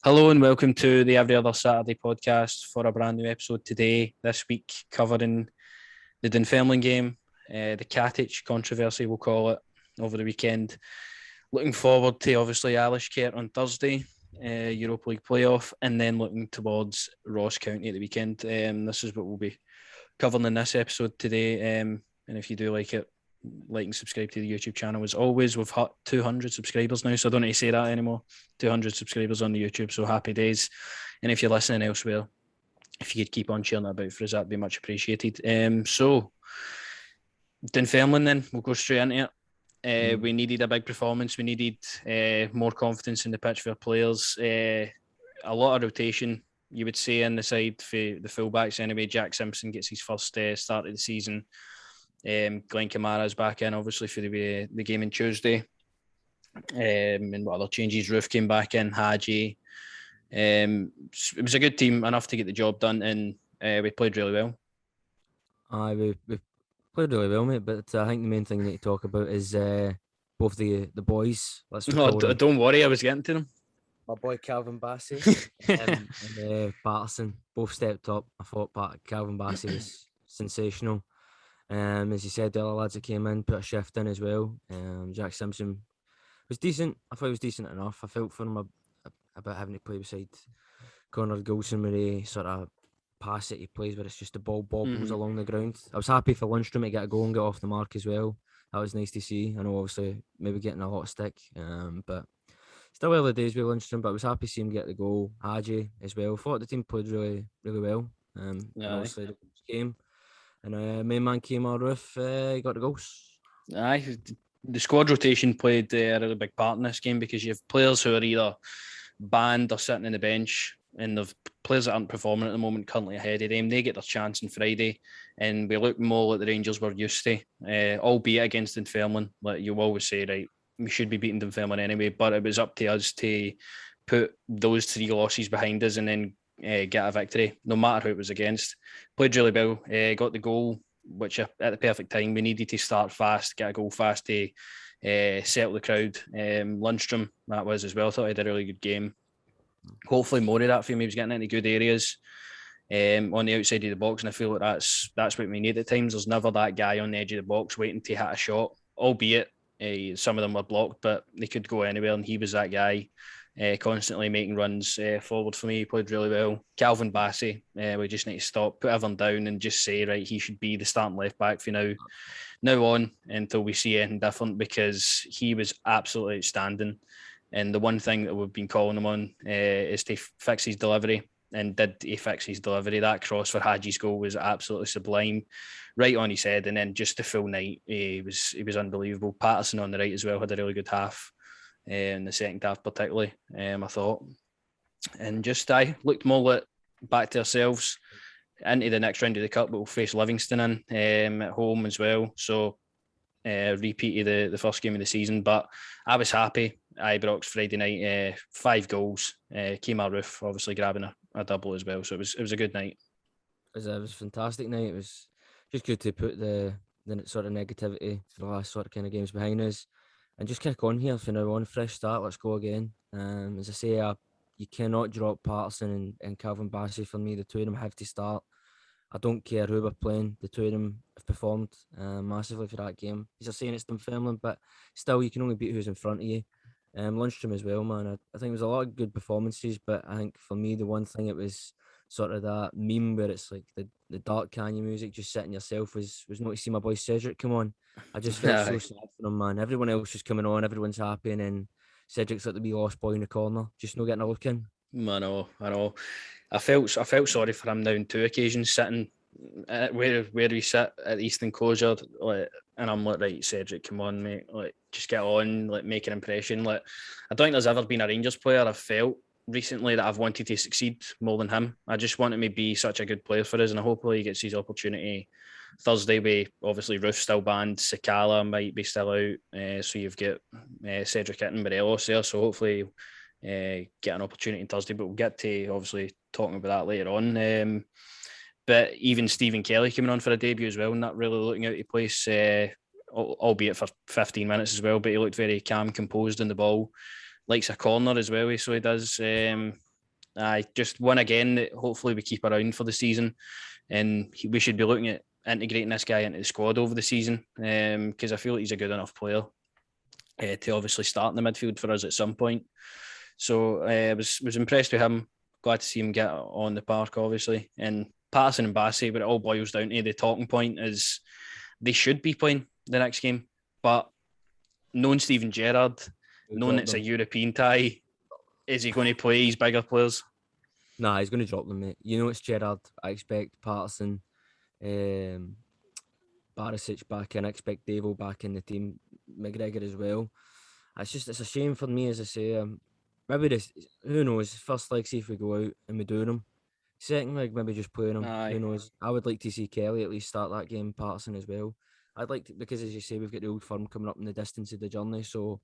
Hello and welcome to the Every Other Saturday podcast for a brand new episode today. This week covering the Dunfermline game, the Katic controversy we'll call it, over the weekend. Looking forward to obviously Alashkert on Thursday, Europa League playoff, and then looking towards Ross County at the weekend. This is what we'll be covering in this episode today. And if you do like it, like and subscribe to the YouTube channel. As always, we've hit 200 subscribers now, so I don't need to say that anymore. 200 subscribers on the YouTube, so happy days. And if you're listening elsewhere, if you could keep on sharing that about for us, that'd be much appreciated. So Dunfermline, then we'll go straight into it. We needed a big performance. We needed more confidence in the pitch for our players. A lot of rotation, you would say, on the side for the fullbacks anyway. Jack Simpson gets his first start of the season. Glenn Kamara's back in, obviously, for the game on Tuesday. And what other changes? Roof came back in, Haji. It was a good team, enough to get the job done, and we played really well. We played really well, mate, but I think the main thing we need to talk about is both the boys. Don't worry, I was getting to them. My boy Calvin Bassey and Patterson both stepped up. I thought Calvin Bassey was sensational. As you said, the other lads that came in put a shift in as well. Jack Simpson was decent. I thought he was decent enough. I felt for him about having to play beside Connor Goulson with a sort of pass that he plays where it's just the ball bobbles along the ground. I was happy for Lundstrom to get a goal and get off the mark as well. That was nice to see. I know obviously maybe getting a lot of stick, but still early days with Lundstrom, but I was happy to see him get the goal. Haji as well. I thought the team played really, really well. Obviously the game. And main man came on Roof, he got the goals. Aye, the squad rotation played a really big part in this game because you have players who are either banned or sitting on the bench, and the players that aren't performing at the moment currently ahead of them. They get their chance on Friday, and we look more like the Rangers were used to, albeit against Dunfermline. Like you always say, right, we should be beating Dunfermline anyway, but it was up to us to put those 3 losses behind us and then get a victory, no matter who it was against. Played really well, got the goal, which at the perfect time. We needed to start fast, get a goal fast to settle the crowd. Lundstrom, that was as well. I thought he had a really good game. Hopefully more of that for him. He was getting into good areas on the outside of the box, and I feel like that's what we need at times. There's never that guy on the edge of the box waiting to hit a shot, albeit some of them were blocked, but they could go anywhere, and he was that guy. Constantly making runs forward for me. He played really well. Calvin Bassey, we just need to stop, put everyone down and just say, right, he should be the starting left back for now on until we see anything different, because he was absolutely outstanding. And the one thing that we've been calling him on is to fix his delivery. And did he fix his delivery? That cross for Haji's goal was absolutely sublime, right on his head. And then just the full night, he was unbelievable. Patterson on the right as well had a really good half. In the second half particularly, I thought. And just looked more like back to ourselves into the next round of the Cup, but we'll face Livingston in at home as well. So repeated the first game of the season, but I was happy. Ibrox Friday night, 5 goals. Kemar Roof obviously grabbing a double as well. So it was a good night. It was a fantastic night. It was just good to put the sort of negativity for the last sort of kind of games behind us. And just kick on here for now on. Fresh start. Let's go again. As I say, you cannot drop Patterson and Calvin Bassey for me. The two of them have to start. I don't care who we're playing. The two of them have performed massively for that game. As I saying, it's Dunfermline, but still, you can only beat who's in front of you. Lundstrom as well, man. I think it was a lot of good performances, but I think for me, the one thing it was sort of that meme where it's like the Dark Canyon music, just sitting yourself, was not to see my boy Cedric come on. I just felt so sad for him, man. Everyone else was coming on, everyone's happy, and then Cedric's like the wee lost boy in the corner, just not getting a look in. I know. I felt sorry for him now on 2 occasions, sitting where we sit at the Eastern Closure, like, and I'm like, right, Cedric, come on, mate, like, just get on, like, make an impression. Like, I don't think there's ever been a Rangers player I've felt recently that I've wanted to succeed more than him. I just want him to be such a good player for us, and hopefully he gets his opportunity Thursday. With obviously Roof still banned, Sakala might be still out, so you've got Cedric and Morelos there, so hopefully get an opportunity on Thursday, but we'll get to obviously talking about that later on. But even Stephen Kelly coming on for a debut as well, not really looking out of place, albeit for 15 minutes as well, but he looked very calm, composed on the ball. Likes a corner as well, so he does. just one again that hopefully we keep around for the season, and we should be looking at integrating this guy into the squad over the season, because I feel like he's a good enough player to obviously start in the midfield for us at some point. So I was impressed with him. Glad to see him get on the park, obviously. And Patterson and Bassey, but it all boils down to the talking point is they should be playing the next game. But knowing Steven Gerrard, knowing it's a European tie, is he going to play his bigger players? Nah, he's going to drop them, mate. You know it's Gerrard. I expect Patterson, Barisic back in. I expect Davo back in the team. McGregor as well. It's a shame for me, as I say. Maybe this, who knows? First leg, see if we go out and we do them. Second leg, maybe just playing them. Aye. Who knows? I would like to see Kelly at least start that game, Patterson as well. I'd like to, because as you say, we've got the Old Firm coming up in the distance of the journey, so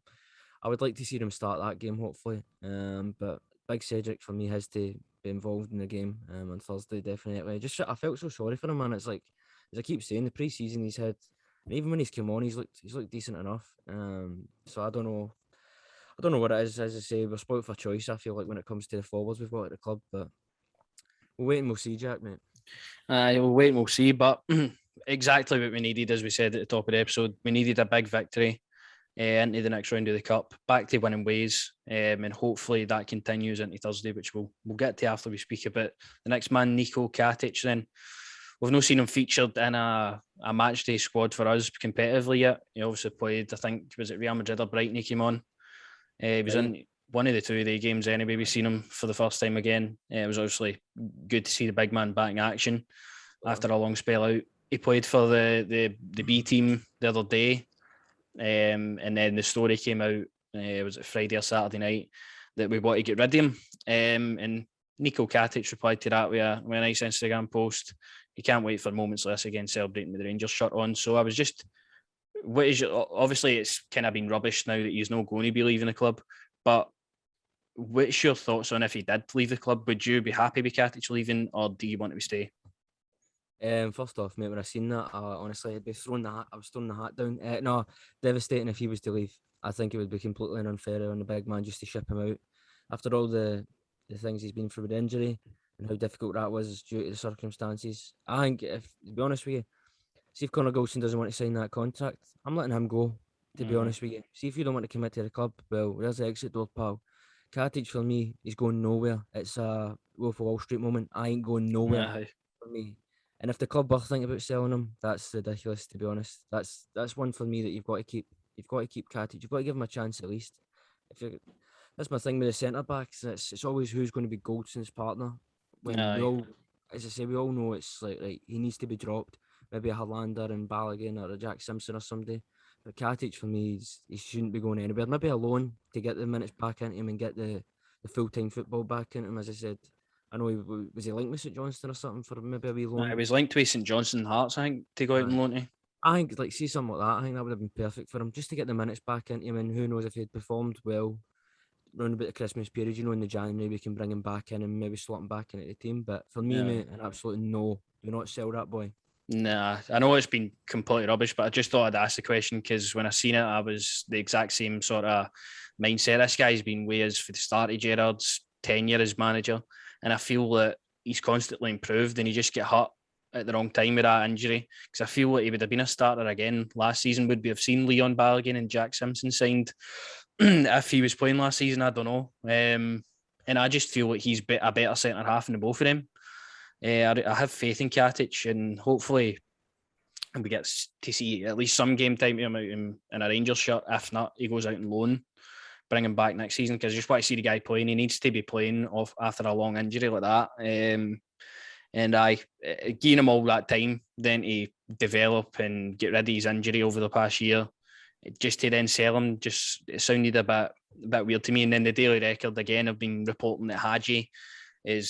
I would like to see them start that game, hopefully. But Big Cedric for me has to be involved in the game on Thursday, definitely. I felt so sorry for him, man. It's like, as I keep saying, the pre-season he's had, and even when he's come on, he's looked decent enough. So I don't know what it is. As I say, we're spoilt for choice. I feel like when it comes to the forwards we've got at the club, but we'll wait and we'll see, Jack, mate. We'll wait and we'll see. But exactly what we needed, as we said at the top of the episode, we needed a big victory into the next round of the cup, back to winning ways, and hopefully that continues into Thursday, which we'll get to after we speak about the next man, Niko Katic. Then we've not seen him featured in a match day squad for us competitively yet. He obviously played, I think, was it Real Madrid or Brighton he came on? He was in one of the 2 of the games anyway. We've seen him for the first time again. It was obviously good to see the big man back in action after a long spell out. He played for the B team the other day, and then the story came out, was it Friday or Saturday night, that we want to get rid of him. And Niko Katic replied to that with a nice Instagram post. He can't wait for moments like this again, celebrating with the Rangers shirt on. So I was just, obviously it's kind of been rubbish now that he's not going to be leaving the club, but what's your thoughts on if he did leave the club? Would you be happy with Katic leaving, or do you want him to stay? First off, mate, when I seen that, honestly, I'd be throwing the hat. I was throwing the hat down. No, devastating if he was to leave. I think it would be completely unfair on the big man just to ship him out after all the things he's been through with injury and how difficult that was due to the circumstances. I think, if to be honest with you, see if Connor Goldson doesn't want to sign that contract, I'm letting him go. To be honest with you, see if you don't want to commit to the club, well, there's the exit door, pal. Katic for me, he's going nowhere. It's a Wolf of Wall Street moment. I ain't going nowhere for me. And if the club are thinking about selling him, that's ridiculous. To be honest, that's one for me that you've got to keep. You've got to keep Katic. You've got to give him a chance at least. That's my thing with the centre backs. It's always who's going to be Goldson's partner. When we all, as I say, we all know it's like he needs to be dropped. Maybe a Hollander and Balogun or a Jack Simpson or somebody. But Katic for me, he shouldn't be going anywhere. Maybe a loan to get the minutes back into him and get the full-time football back into him. As I said, I know was he linked with St Johnstone or something for maybe a wee loan. He was linked with St Johnstone Hearts, I think, to go out and loan to. I think see something like that. I think that would have been perfect for him, just to get the minutes back into him. And who knows if he'd performed well around about the Christmas period, in the January we can bring him back in and maybe slot him back into the team. But for me, mate, an absolute no. Do not sell that boy. Nah, I know it's been completely rubbish, but I just thought I'd ask the question because when I seen it, I was the exact same sort of mindset. This guy's been with us for the start of Gerrard's tenure as manager, and I feel that he's constantly improved, and he just get hurt at the wrong time with that injury. Because I feel like he would have been a starter again last season. Would we have seen Leon Balogun and Jack Simpson signed if he was playing last season? I don't know. And I just feel like he's a better centre half than both of them. I have faith in Katic, and hopefully we get to see at least some game time to him out in a Rangers shirt. If not, he goes out on loan, bring him back next season, because I just want to see the guy playing. He needs to be playing off after a long injury like that. And I giving him all that time then to develop and get rid of his injury over the past year, just to then sell him, it sounded a bit weird to me. And then the Daily Record again have been reporting that Hadji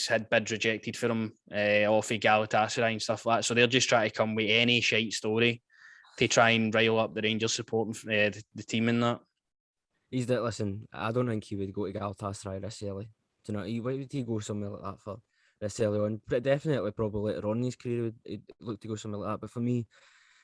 had bids rejected for him off of Galatasaray and stuff like that. So they're just trying to come with any shite story to try and rile up the Rangers supporting the team in that. Listen, I don't think he would go to Galatasaray this early. Do you know, why would he go somewhere like that for this early on? But definitely, probably later on in his career, he'd look to go somewhere like that. But for me,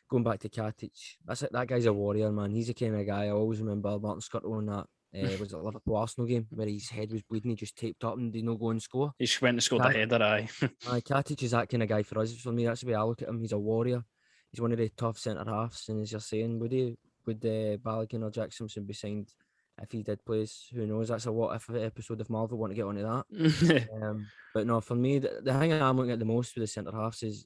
going back to Katic, that guy's a warrior, man. He's the kind of guy I always remember Martin Skirtle on that Was it Liverpool Arsenal game where his head was bleeding? He just taped up and did not go and score. He just went and scored a header, aye. Katic is that kind of guy for us. For me, that's the way I look at him. He's a warrior. He's one of the tough centre halves. And as you're saying, would Balogun or Jack Simpson be signed if he did plays? Who knows? That's a what if episode of Marvel. Want to get onto that. But no, for me, the thing I'm looking at the most with the centre halves is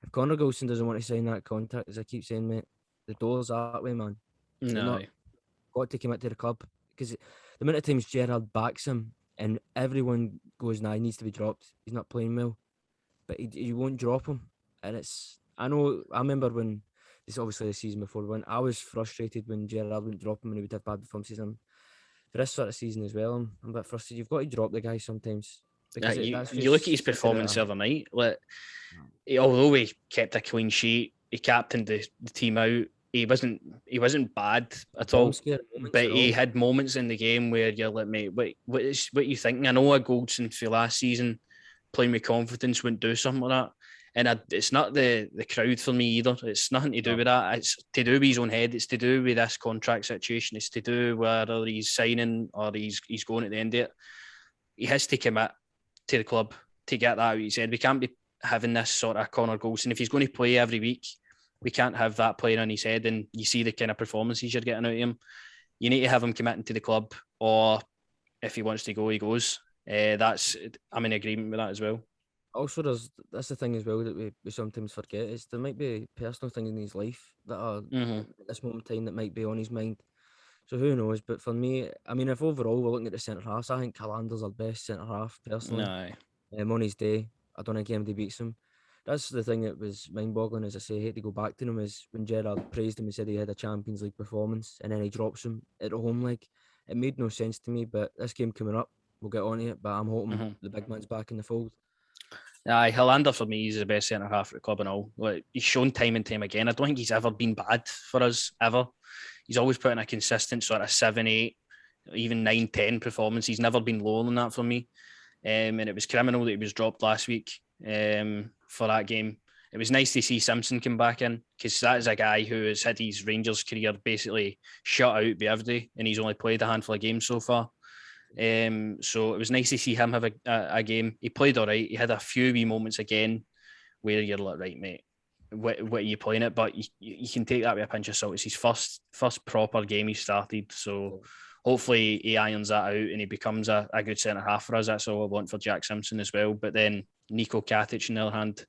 if Connor Goldson doesn't want to sign that contract, as I keep saying, mate, the door's that way, man. No. Got to commit to the club because the amount of times Gerrard backs him and everyone goes, nah, he needs to be dropped. He's not playing well. But he won't drop him. And I remember when, it's obviously the season before, when I was frustrated when Gerrard wouldn't drop him and he would have bad performances. For this sort of season as well, I'm a bit frustrated. You've got to drop the guy sometimes. Because you look at his performance the other night. Although he kept a clean sheet, he captained the team out. He wasn't bad at all, but he had moments in the game where you're like, mate, what are you thinking? I know a Goldson for last season playing with confidence wouldn't do something like that, and it's not the crowd for me either. It's nothing to do with that. It's to do with his own head. It's to do with this contract situation. It's to do whether he's signing or he's going at the end of it. He has to commit to the club to get that out. He said we can't be having this sort of Connor Goldson if he's going to play every week. We can't have that playing on his head, and you see the kind of performances you're getting out of him. You need to have him committing to the club, or if he wants to go, he goes. I'm in agreement with that as well. Also, that's the thing as well that we sometimes forget is there might be personal things in his life that are at this moment in time that might be on his mind. So who knows? But for me, I mean, if overall we're looking at the centre halves, I think Calander's our best centre half personally. On his day, I don't think anybody beats him. That's the thing that was mind-boggling, as I say. I hate to go back to him, is when Gerrard praised him, he said he had a Champions League performance, and then he drops him at the home leg. It made no sense to me, but this game coming up, we'll get on it, but I'm hoping the big man's back in the fold. Aye, Helander for me is the best centre half at the club and all. He's shown time and time again. I don't think he's ever been bad for us, ever. He's always put in a consistent sort of 7, 8, even 9, 10 performance. He's never been lower than that for me. And it was criminal that he was dropped last week for that game. It was nice to see Simpson come back in, because that is a guy who has had his Rangers career basically shut out by everybody, and he's only played a handful of games so far. So it was nice to see him have a game. He played all right. He had a few wee moments again where you're like, right, mate, what are you playing at? But you can take that with a pinch of salt. It's his first proper game he started. So hopefully he irons that out and he becomes a good centre half for us. That's all I want for Jack Simpson as well. But then Nico Katic, on the other hand,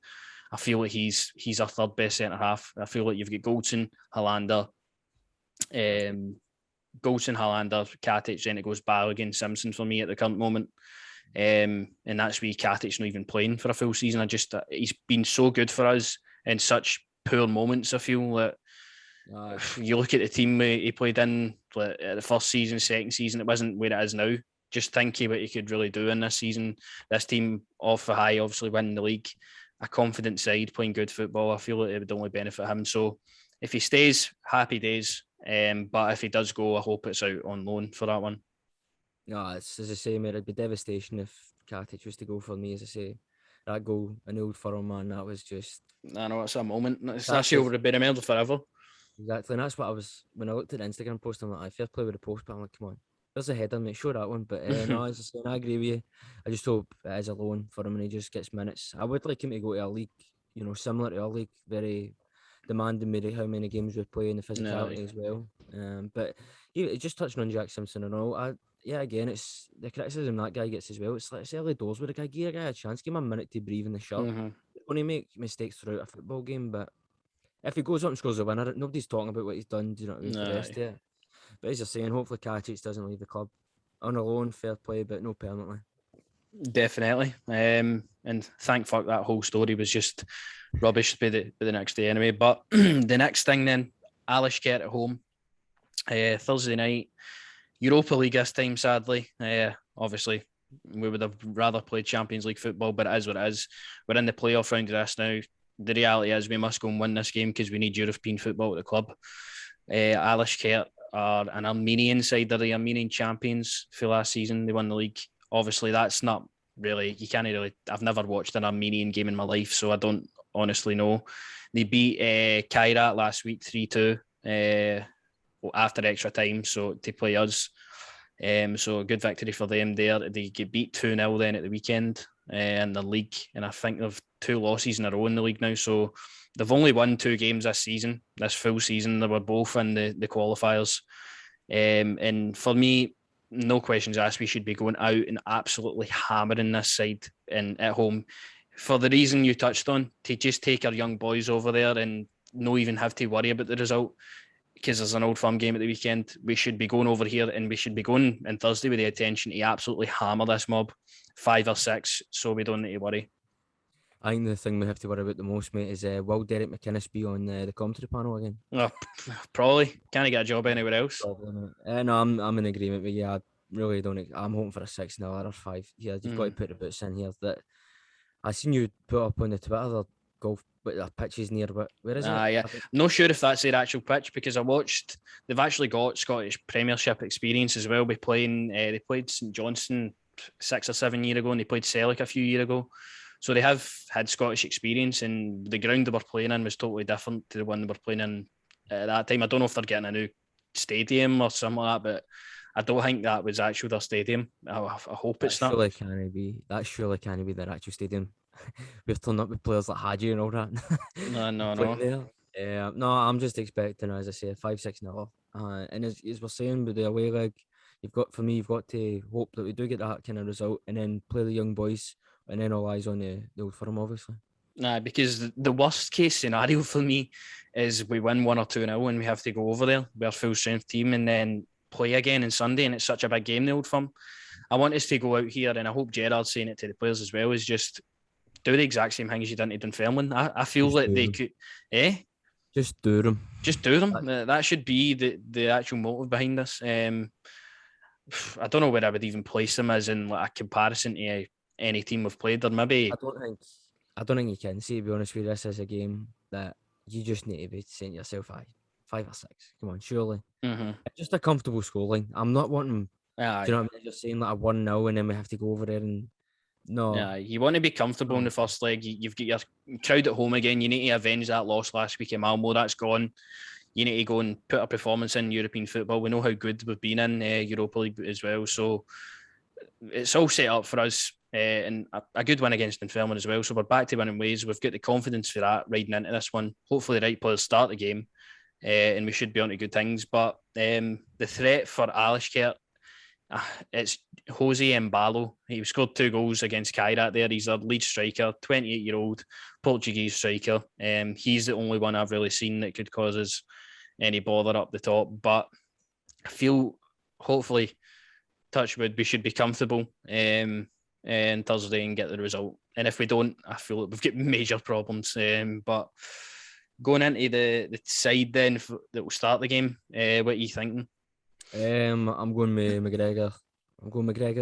I feel like he's our third best centre half. I feel like you've got Goldson, Helander, Katic, then it goes Balogun, Simpson for me at the current moment. And that's why Katic's not even playing for a full season. He's been so good for us in such poor moments. I feel that you look at the team he played in the first season, second season, it wasn't where it is now. Just thinking what he could really do in this season. This team off the high, obviously winning the league, a confident side playing good football. I feel like it would only benefit him. So if he stays, happy days. But if he does go, I hope it's out on loan for that one. No, it's as I say, mate, it'd be devastation if Katic was to go for me. As I say, that goal in the Old Firm, man, that was just. I know, it's a moment. It's actually over to be remembered forever. Exactly, and that's what I was when I looked at the Instagram post. I'm like, I fair play with the post, but I'm like, come on, there's a header, mate, show that one. But no, as I say, I agree with you. I just hope it is a loan for him and he just gets minutes. I would like him to go to a league, similar to our league, very demanding maybe how many games we play and the physicality as well. But just touching on Jack Simpson and all, again, it's the criticism that guy gets as well. It's like it's early doors with a guy. Give a guy a chance, give him a minute to breathe in the shirt. He's going to make mistakes throughout a football game, but if he goes up and scores a winner, nobody's talking about what he's done. Do you know what I mean? For the rest of it. But as you're saying, hopefully Katic doesn't leave the club on a loan, fair play, but no permanently. Definitely. And thank fuck that whole story was just rubbish by the next day anyway. But the next thing then, Alashkert at home. Thursday night, Europa League this time, sadly. Obviously, we would have rather played Champions League football, but it is what it is. We're in the playoff round of this now. The reality is we must go and win this game because we need European football at the club. Alashkert are an Armenian side. They're the Armenian champions for last season. They won the league. Obviously, that's not really, you can't really, I've never watched an Armenian game in my life, so I don't honestly know. They beat Katic last week 3-2 after extra time, so to play us. So a good victory for them there. They get beat 2-0 then at the weekend in the league, and I think they've 2 losses in a row in the league now. So they've only won 2 games this season, this full season. They were both in the qualifiers. And for me, no questions asked, we should be going out and absolutely hammering this side and at home for the reason you touched on, to just take our young boys over there and not even have to worry about the result, because there's an Old Firm game at the weekend. We should be going over here, and we should be going on Thursday with the intention to absolutely hammer this mob 5 or 6, so we don't need to worry. I think the thing we have to worry about the most, mate, is will Derek McInnes be on the commentary panel again? Probably. Can't get a job anywhere else. Probably not. No, I'm in agreement with you. I really don't. I'm hoping for a 6-0 or 5. Yeah, you've got to put the boots in here. That I seen you put up on the Twitter the golf, but the pitch is near. But where is it? Yeah. I'm not sure if that's their actual pitch, because I watched. They've actually got Scottish Premiership experience as well. They played St Johnstone 6 or 7 years ago, and they played Celtic a few years ago. So they have had Scottish experience, and the ground they were playing in was totally different to the one they were playing in at that time. I don't know if they're getting a new stadium or something like that, but I don't think that was actually their stadium. I hope it's not. That surely can't be their actual stadium. We've turned up with players like Hadji and all that. No. No, I'm just expecting, as I say, 5-6-0. And as we're saying with the away leg, you've got to hope that we do get that kind of result, and then play the young boys, and then all eyes on the Old Firm, obviously. Nah, because the worst case scenario for me is we win 1 or 2-0 and we have to go over there with our full strength team and then play again on Sunday, and it's such a big game, the Old Firm. I want us to go out here, and I hope Gerard's saying it to the players as well, is just do the exact same thing as you done to Dunfermline. I feel like they could, Just do them. Just do them. That should be the actual motive behind this. I don't know where I would even place them as in like a comparison to any team we've played. Or maybe I don't think you can see, to be honest with you, this is a game that you just need to be saying to yourself, 5 or 6. Come on, surely. Just a comfortable scoreline. I'm not wanting, do you know what I mean? Just saying like a 1-0 and then we have to go over there and no. Yeah, you want to be comfortable in the first leg. You've got your crowd at home again. You need to avenge that loss last week in Malmo. That's gone. You need to go and put a performance in European football. We know how good we've been in Europa League as well. So it's all set up for us. And a good win against Dunfermline as well. So we're back to winning ways. We've got the confidence for that riding into this one. Hopefully the right players start the game, and we should be on to good things. But the threat for Alashkert, it's Jose Embalo. He scored 2 goals against Katic there. He's our lead striker, 28-year-old Portuguese striker. He's the only one I've really seen that could cause us any bother up the top. But I feel, hopefully, touch wood, we should be comfortable on Thursday and get the result. And if we don't, I feel like we've got major problems. But going into the side then that will start the game, what are you thinking? I'm going with McGregor.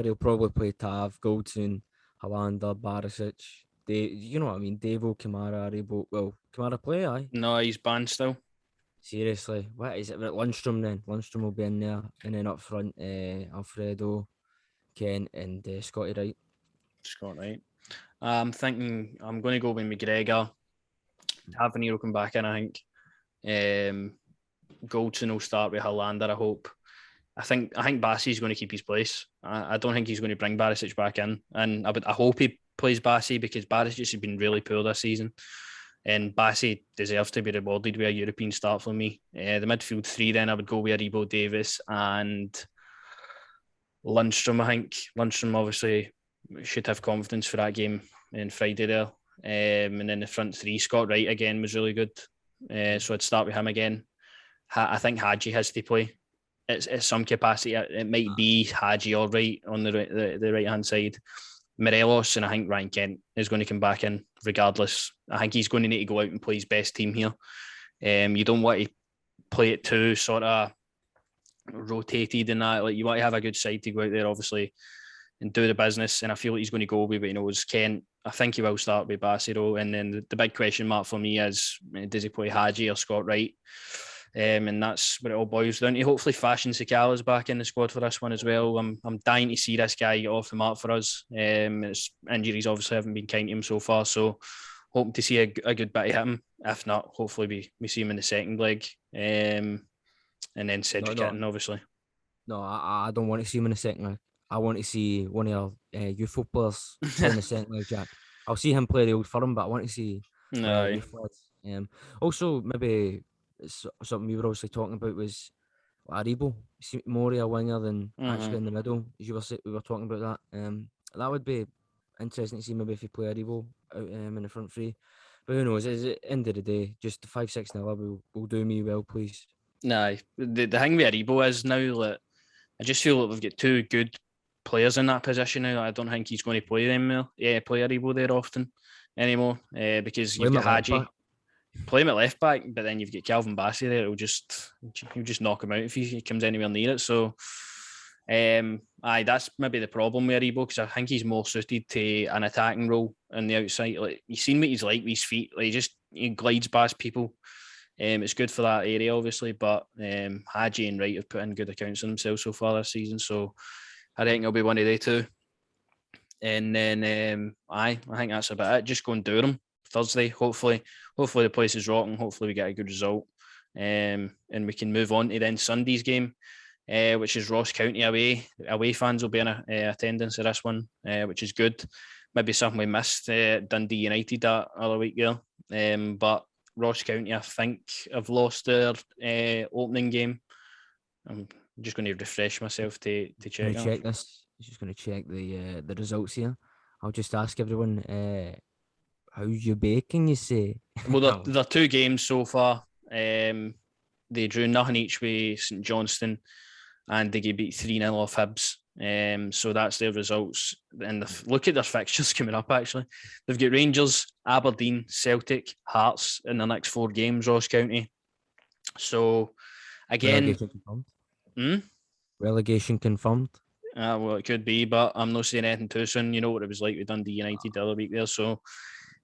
He'll probably play Tav, Goldson, Halander, Barisic. You know what I mean? Devo, Kamara, Rebo. Well, Kamara play, aye? No, he's banned still. Seriously, what is it? Lundstrom then? Lundstrom will be in there, and then up front, Alfredo, Ken, and Scotty Wright. Scott Wright. I'm thinking I'm going to go with McGregor. Tavernier will come back in, I think. Goldson will start with Halander, I hope. I think Bassey's going to keep his place. I don't think he's going to bring Barisic back in, and I hope he plays Bassey, because Barisic has been really poor this season, and Bassey deserves to be rewarded with a European start for me. The midfield 3 then I would go with Aribo, Davis and Lundstrom. I think Lundstrom obviously should have confidence for that game on Friday there. And then the front 3, Scott Wright again was really good. So I'd start with him again. I think Hadji has to play. It's some capacity. It might be Hadji or Wright on the right hand side. Morelos, and I think Ryan Kent is going to come back in regardless. I think he's going to need to go out and play his best team here. You don't want to play it too sort of rotated in that. Like, you want to have a good side to go out there, obviously, and do the business. And I feel like he's going to go with what he knows. Kent, I think he will start with Bassero. And then the big question mark for me is, does he play Hadji or Scott Wright? And that's what it all boils down to. Hopefully Fashion Sakala's back in the squad for this one as well. I'm dying to see this guy get off the mark for us. His injuries obviously haven't been kind to him so far, so hoping to see a good bit of him. If not, hopefully we see him in the second leg. And then Cedric Kitten, obviously. No, I don't want to see him in the second leg. I want to see one of our youth footballers playing the second leg, Jack. I'll see him play the Old Firm, but I want to see one of our No, youth lads. Also, maybe something we were obviously talking about was Aribo. More a winger than actually in the middle. As we were talking about that. That would be interesting to see maybe if he play Aribo out in the front three. But who knows? At the end of the day, just the 5-6-0 will do me well, please. no. The thing with Aribo is now that I just feel like we've got two good players in that position now. I don't think he's going to play them there. Yeah, play Aribo there often anymore because Play you've him got at left back. Hadji. Play him at left back, but then you've got Calvin Bassey there. He'll just knock him out if he comes anywhere near it. So, that's maybe the problem with Aribo because I think he's more suited to an attacking role on the outside. Like you've seen what he's like with his feet. Like he glides past people. It's good for that area, obviously, but Hadji and Wright have put in good accounts of themselves so far this season. So I think it'll be one of they two. And then I think that's about it. Just go and do them Thursday. Hopefully the place is rocking. Hopefully we get a good result. And we can move on to then Sunday's game, which is Ross County away. Away fans will be in attendance at this one, which is good. Maybe something we missed Dundee United that other week there. But Ross County, I think, have lost their opening game. I'm just going to refresh myself to check. Going to check this. Just going to check the results here. I'll just ask everyone, how's your baking, you say? Well, they're two games so far. They drew nothing each way, St Johnstone, and they get beat 3-0 off Hibs. So that's their results. And look at their fixtures coming up, actually. They've got Rangers, Aberdeen, Celtic, Hearts in the next 4 games, Ross County. So, again... Relegation confirmed? Relegation confirmed? Well, it could be, but I'm not saying anything too soon. You know what it was like with Dundee United the other week there. So,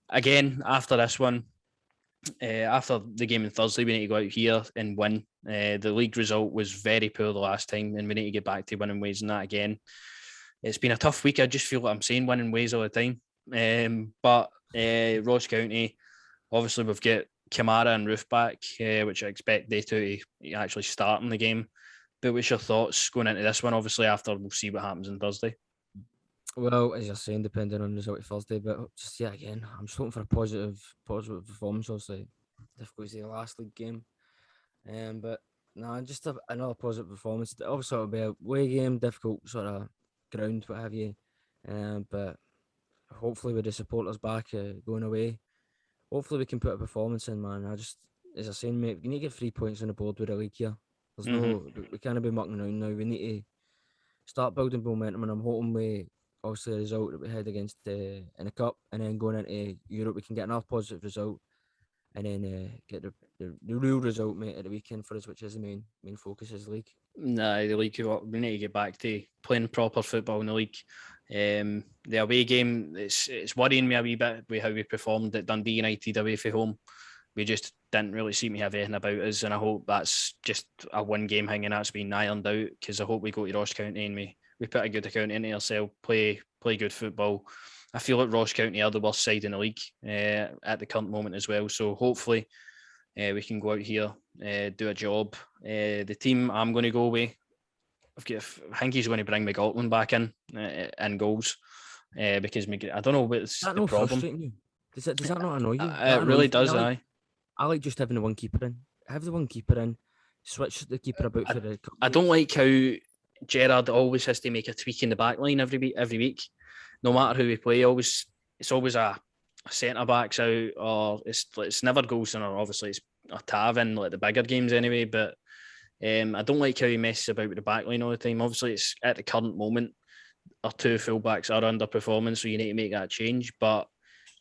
again, after this one, after the game on Thursday, we need to go out here and win. The league result was very poor the last time, and we need to get back to winning ways in that again. It's been a tough week. I just feel like I'm saying winning ways all the time. But Ross County, obviously, we've got Kamara and Roof back, which I expect they to actually start in the game. But what's your thoughts going into this one? Obviously, after we'll see what happens on Thursday. Well, as you're saying, depending on the result of Thursday, but just again, I'm just hoping for a positive performance. Obviously, difficult to say the last league game, but no, just another positive performance. Obviously, it'll be a away game, difficult sort of ground, what have you, but hopefully with the supporters back going away, hopefully we can put a performance in, man. As I saying, mate, we need to get 3 points on the board with the league here. We can't be mucking around now. We need to start building momentum, and I'm hoping we obviously a result that we had against in the cup, and then going into Europe, we can get another positive result, and then get the real result, mate, at the weekend for us, which is the main focus is the league. Nah, the league. We need to get back to playing proper football in the league. The away game, it's worrying me a wee bit with how we performed at Dundee United away from home. We just didn't really seem to have anything about us, and I hope that's just a one game thing and that's been ironed out, because I hope we go to Ross County and we put a good account into ourselves, play good football. I feel like Ross County are the worst side in the league at the current moment as well. So hopefully we can go out here, do a job. The team I'm going to go with, I think he's going to bring McLaughlin back in goals because I don't know what's the problem. Does that not annoy you? It really does, aye. I like just having the one keeper in. Have the one keeper in. Switch the keeper about for the. I don't like how Gerrard always has to make a tweak in the back line every week. No matter who we play, it's always a centre backs out, or it's never goes in, or obviously it's a Tav in like the bigger games anyway. But I don't like how he messes about with the back line all the time. Obviously, it's at the current moment our 2 fullbacks are underperforming, so you need to make that change. But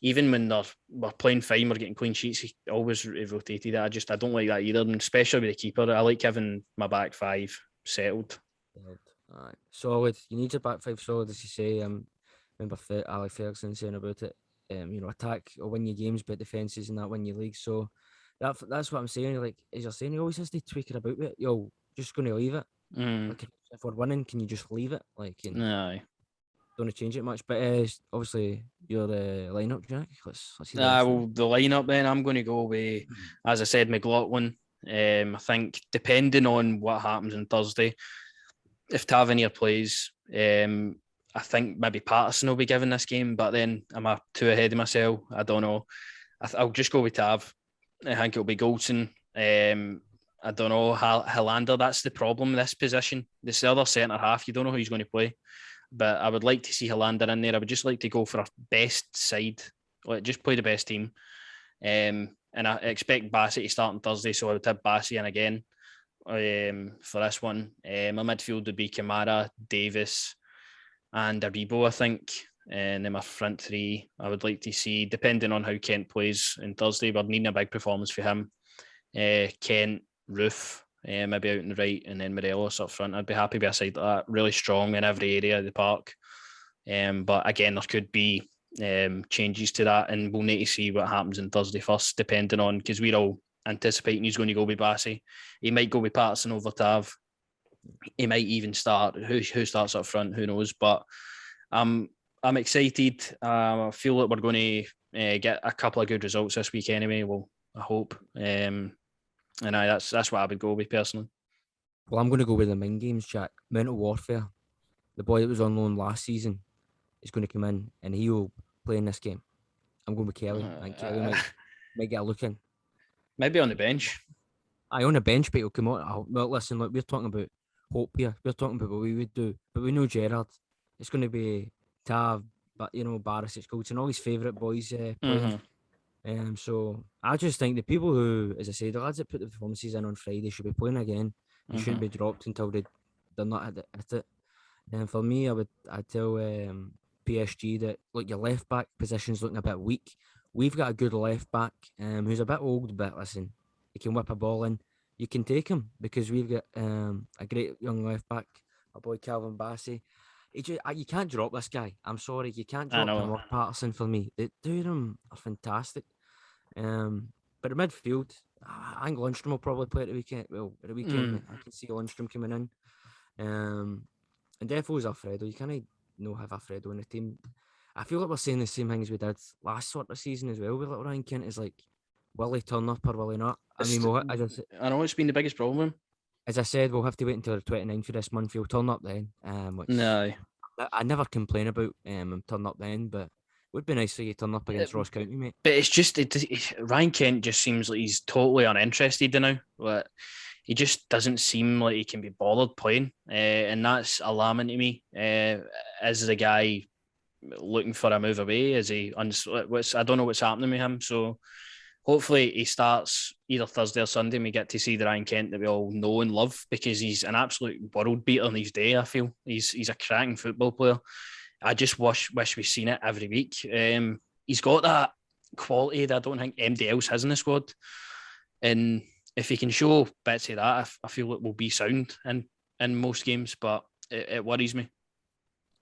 even when we're playing fine, we're getting clean sheets, he always rotated it. I don't like that either, and especially with the keeper. I like having my back 5 settled. Right. Solid. You need your back 5 solid, as you say. Remember Alex Ferguson saying about it. Attack or win your games, but defences and that win your league. So that's what I'm saying. Like as you're saying, he always has to tweak it about it. Just going to leave it. Like if we're winning, can you just leave it? Like, no. Don't want to change it much, but obviously your lineup, Jack. Let's see. Well, the lineup then I'm going to go with, as I said, McLaughlin. I think depending on what happens on Thursday, if Tavernier plays, I think maybe Patterson will be given this game, but then am I too ahead of myself? I don't know. I'll just go with Tav. I think it'll be Goldson. I don't know. Hilander, that's the problem with this position. This other centre half, you don't know who he's going to play. But I would like to see Hilander in there. I would just like to go for a best side. Like, just play the best team. And I expect Bassey to start on Thursday, so I would have Bassey in again for this one. My midfield would be Kamara, Davis, and Aribo, I think. And then my front three, I would like to see, depending on how Kent plays on Thursday, we're needing a big performance for him. Kent, Roof, maybe out in the right, and then Morelos up front. I'd be happy with a side like that, really strong in every area of the park. But again, there could be changes to that, and we'll need to see what happens on Thursday first, depending on, because we're all anticipating he's going to go with Bassey. He might go with Patterson over Tav. He might even start. Who starts up front? Who knows? But I'm excited. I feel like we're going to get a couple of good results this week anyway. Well, I hope. And that's what I would go with personally. Well, I'm going to go with the mind games, Jack. Mental Warfare. The boy that was on loan last season is going to come in and he will play in this game. I'm going with Kelly. I think Kelly might get a look in. Maybe on the bench. On the bench, but he'll come on. Well, listen, look, we're talking about hope here. We're talking about what we would do. But we know Gerrard. It's going to be Tav, but Barisic, Goldson, all his favourite boys playing. So I just think the people who, as I say, the lads that put the performances in on Friday should be playing again. They shouldn't be dropped until they're not at it. And for me, I'd tell PSG that, look, your left back position's looking a bit weak. We've got a good left back who's a bit old, but listen, he can whip a ball in. You can take him because we've got a great young left back, our boy Calvin Bassey. You can't drop this guy. I'm sorry, you can't drop him or Patterson for me. The two of them are fantastic. But the midfield, I think Lundstrom will probably play at the weekend. Well, at the weekend, I can see Lundstrom coming in. And Defoe's Alfredo. You can't not have Alfredo in the team. I feel like we're saying the same things we did last sort of season as well. With like Ryan Kent is like, will he turn up or will he not? I mean, I know it's been the biggest problem. As I said, we'll have to wait until the 29th of this month. He'll turn up then. Which no, I never complain about him turn up then, but it would be nice for you to turn up against Ross County, mate. But it's just Ryan Kent just seems like he's totally uninterested now. Like, he just doesn't seem like he can be bothered playing, and that's alarming to me. Is the guy looking for a move away? Is he? I don't know what's happening with him. So hopefully he starts either Thursday or Sunday and we get to see the Ryan Kent that we all know and love, because he's an absolute world beater in his day. I feel he's a cracking football player. I just wish we've seen it every week. He's got that quality that I don't think anybody else has in the squad. And if he can show bits of that, I feel it will be sound in most games, but it worries me.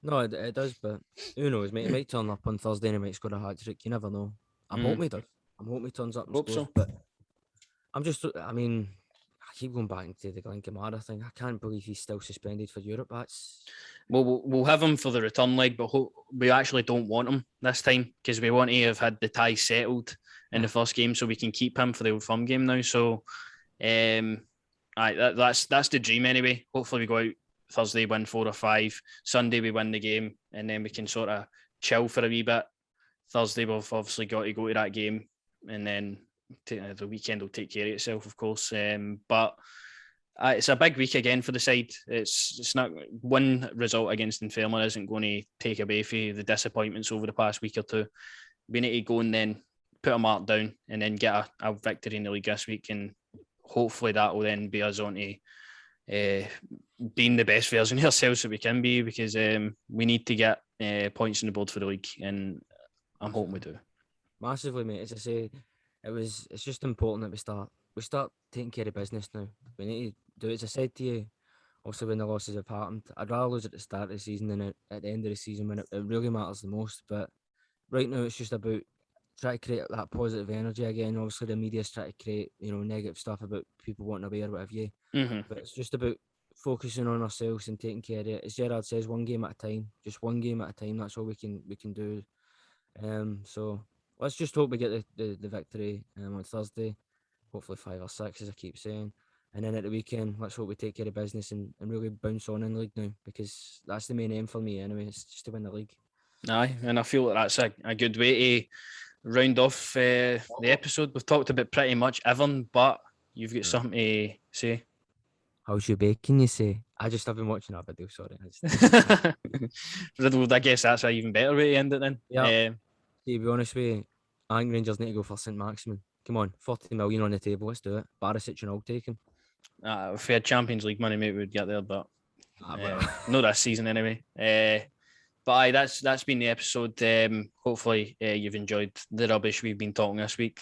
No, it does, but who knows, mate? He might turn up on Thursday and he might score a hat-trick. You never know. I'm hoping he does. I'm hoping he turns up and scores. So. But I keep going back into the Glenn Kamara thing. I can't believe he's still suspended for Europe. We'll have him for the return leg, but we actually don't want him this time because we want to have had the tie settled in the first game so we can keep him for the Old Firm game now. So, that's the dream anyway. Hopefully we go out Thursday, win 4 or 5. Sunday we win the game, and then we can sort of chill for a wee bit. Thursday we've obviously got to go to that game, and then the weekend will take care of itself, of course. But it's a big week again for the side. It's not one result against Dunfermline isn't going to take away from the disappointments over the past week or two. We need to go and then put a mark down and then get a victory in the league this week, and hopefully that will then be us on to being the best version of ourselves that we can be, because we need to get points on the board for the league, and I'm hoping we do. Massively, mate. As I say, it's just important that we start taking care of business now. We need to do it. As I said to you, also when the losses have happened, I'd rather lose at the start of the season than at the end of the season when it really matters the most. But right now, it's just about trying to create that positive energy again. Obviously, the media's trying to create negative stuff about people wanting away or whatever. But it's just about focusing on ourselves and taking care of it. As Gerrard says, one game at a time. Just one game at a time. That's all we can do. So let's just hope we get the victory on Thursday. Hopefully 5 or 6, as I keep saying. And then at the weekend, let's hope we take care of business and really bounce on in the league now, because that's the main aim for me anyway. It's just to win the league. Aye, and I feel like that's a good way to round off the episode. We've talked about pretty much everything, but you've got something to say. How's your bacon, you say? I've been watching that video, sorry. Riddled, I guess that's an even better way to end it then. Yeah. To be honest with you, I think Rangers need to go for St Maximin. Come on, 40 million on the table, let's do it. Barisic and all taken. If we had Champions League money, maybe we'd get there, but well. not this season anyway. But aye, that's been the episode. Hopefully you've enjoyed the rubbish we've been talking this week.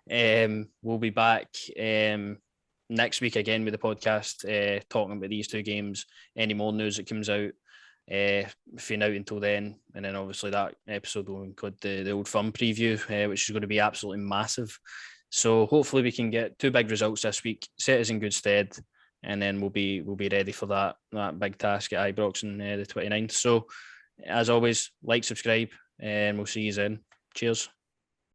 We'll be back next week again with the podcast, talking about these two games. Any more news that comes out, fin out until then, and then obviously that episode will include the Old Firm preview, which is going to be absolutely massive. So hopefully we can get 2 big results this week, set us in good stead, and then we'll be ready for that big task at Ibrox on the 29th. So as always, like, subscribe, and we'll see you then. Cheers.